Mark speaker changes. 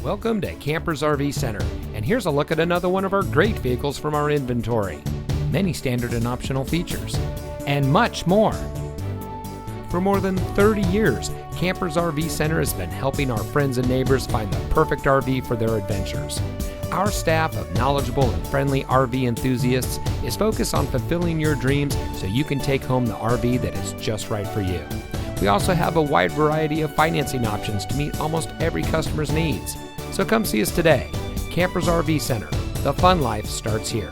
Speaker 1: Welcome to Campers RV Center, and here's a look at another one of our great vehicles from our inventory. Many standard and optional features, and much more. For more than 30 years, Campers RV Center has been helping our friends and neighbors find the perfect RV for their adventures. Our staff of knowledgeable and friendly RV enthusiasts is focused on fulfilling your dreams so you can take home the RV that is just right for you. We also have a wide variety of financing options to meet almost every customer's needs. So come see us today. Campers RV Center. The fun life starts here.